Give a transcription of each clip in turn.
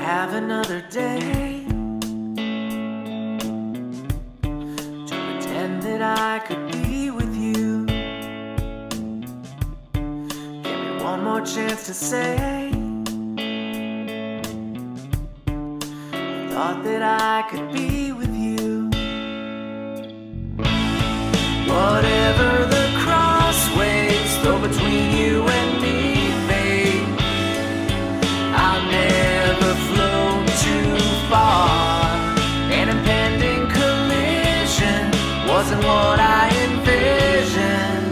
have another day to pretend that I could be with you? Give me one more chance to say I thought that I could be with you. Whatever the crossways throw between you and me, babe, I'll never float too far. An impending collision wasn't what I envisioned.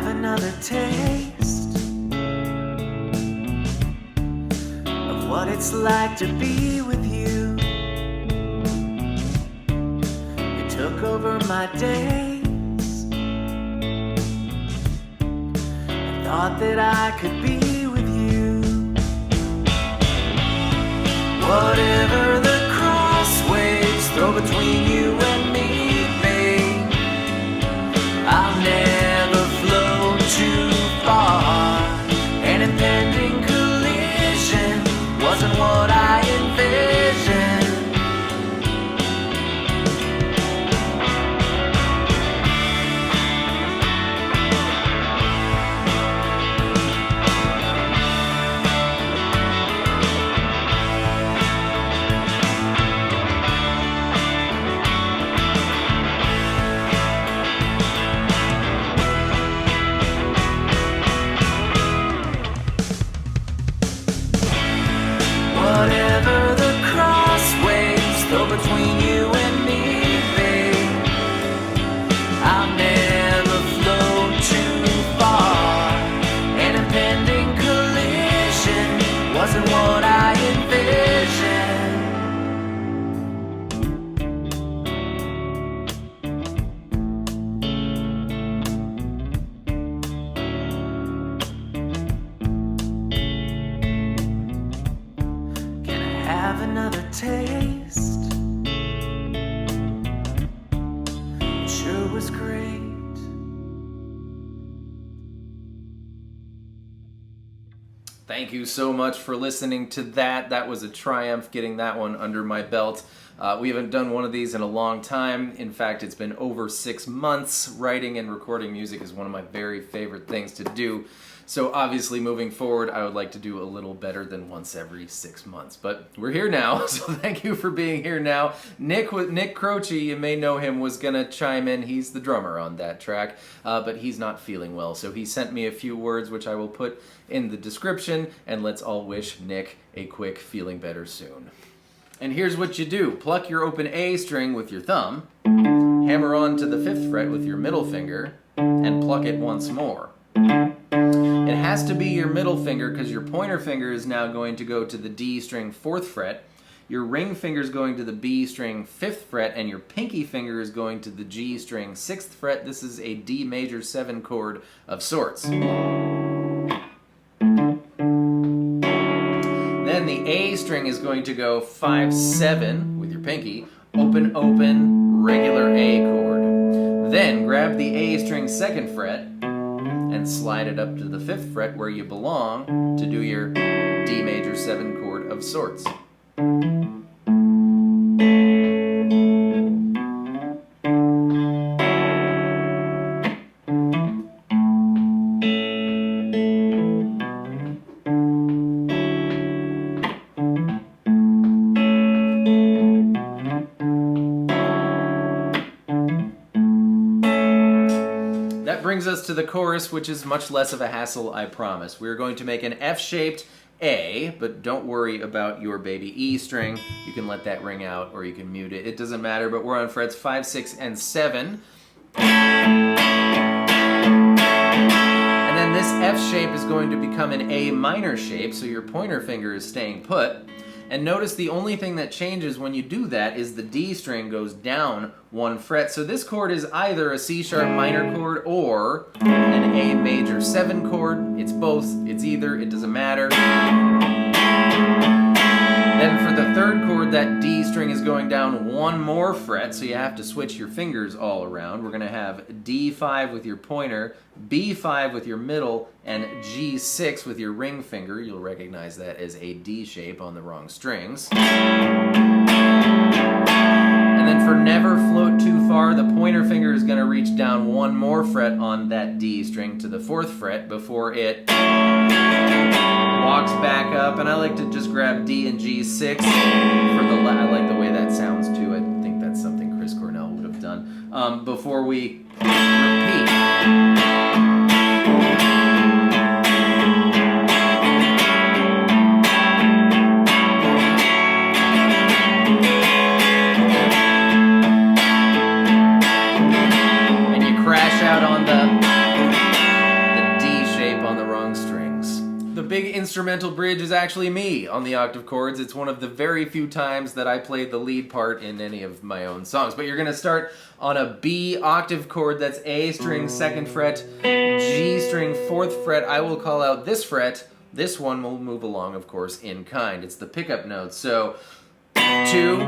Another taste of what it's like to be with you. You took over my days. I thought that I could be with you. Whatever the crossways throw between you and me, babe, I'll never float too far. An impending collision wasn't what I envisioned. Whatever the crossways throw between you and me, babe, I'll never float too far. An impending collision wasn't what I envisioned. Have another taste. It sure was great. Thank you so much for listening to that. That was a triumph getting that one under my belt. We haven't done one of these in a long time. In fact, it's been over 6 months. Writing and recording music is one of my very favorite things to do. So obviously moving forward, I would like to do a little better than once every 6 months. But we're here now, so thank you for being here now. Nick Croce, you may know him, was going to chime in. He's the drummer on that track, but he's not feeling well. So he sent me a few words, which I will put in the description, and let's all wish Nick a quick feeling better soon. And here's what you do. Pluck your open A string with your thumb, hammer on to the 5th fret with your middle finger, and pluck it once more. It has to be your middle finger because your pointer finger is now going to go to the D string 4th fret. Your ring finger is going to the B string 5th fret, and your pinky finger is going to the G string 6th fret. This is a D major 7 chord of sorts. Then the A string is going to go 5-7 with your pinky, open, open, regular A chord. Then grab the A string 2nd fret and slide it up to the 5th fret where you belong to do your D major 7 chord of sorts. Brings us to the chorus, which is much less of a hassle, I promise. We're going to make an F-shaped A, but don't worry about your baby E string. You can let that ring out or you can mute it. It doesn't matter, but we're on frets 5, 6, and 7. And then this F shape is going to become an A minor shape, so your pointer finger is staying put. And notice the only thing that changes when you do that is the D string goes down 1 fret. So this chord is either a C sharp minor chord or an A major 7 chord. It's both, it's either, it doesn't matter. Then for the third chord, that D string is going down 1 more fret, so you have to switch your fingers all around. We're going to have D5 with your pointer, B5 with your middle, and G6 with your ring finger. You'll recognize that as a D shape on the wrong strings. And then for Never Float Too Far, the pointer finger is going to reach down 1 more fret on that D string to the 4th fret before it walks back up, and I like to just grab D and G6 for the I like the way that sounds too. I think that's something Chris Cornell would have done before we repeat. And you crash out on the D shape on the wrong strings. The big instrumental bridge is actually me on the octave chords. It's one of the very few times that I played the lead part in any of my own songs. But you're going to start on a B octave chord. That's A string 2nd fret, G string 4th fret. I will call out this fret. This one will move along, of course, in kind. It's the pickup notes. So 2, 4,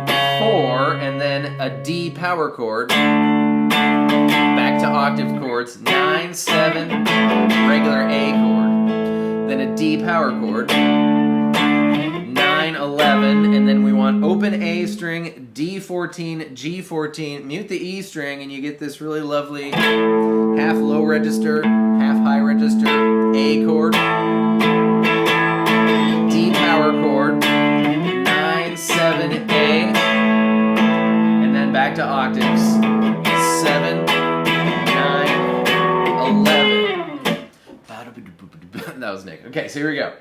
and then a D power chord. Back to octave chords. 9, 7, regular A chord. Then a D power chord, 9, 11, and then we want open A string, D14, G14, mute the E string, and you get this really lovely half low register, half high register A chord, D power chord, 9, 7, A, and then back to octaves, 7, 9, 11. That was Nick. Okay, so here we go.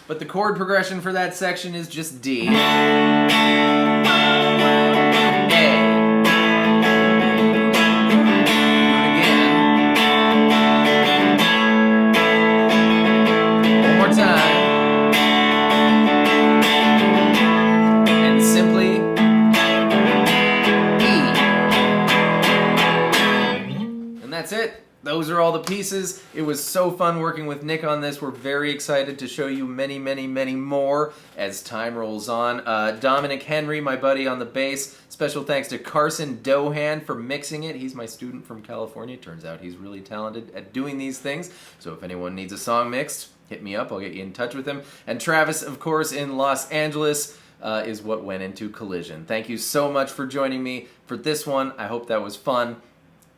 But the chord progression for that section is just D. That's it. Those are all the pieces. It was so fun working with Nick on this. We're very excited to show you many, many, many more as time rolls on. Dominic Henry, my buddy on the bass. Special thanks to Carson Dohan for mixing it. He's my student from California. Turns out he's really talented at doing these things. So if anyone needs a song mixed, hit me up. I'll get you in touch with him. And Travis, of course, in Los Angeles, is what went into Collision. Thank you so much for joining me for this one. I hope that was fun.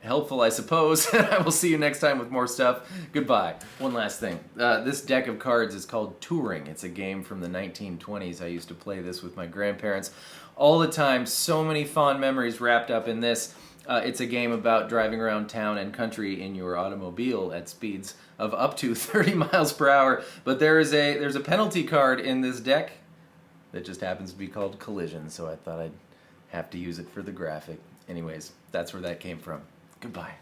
Helpful, I suppose. I will see you next time with more stuff. Goodbye. One last thing. This deck of cards is called Touring. It's a game from the 1920s. I used to play this with my grandparents all the time. So many fond memories wrapped up in this. It's a game about driving around town and country in your automobile at speeds of up to 30 miles per hour. But there's a penalty card in this deck that just happens to be called Collision, so I thought I'd have to use it for the graphic. Anyways, that's where that came from. Goodbye.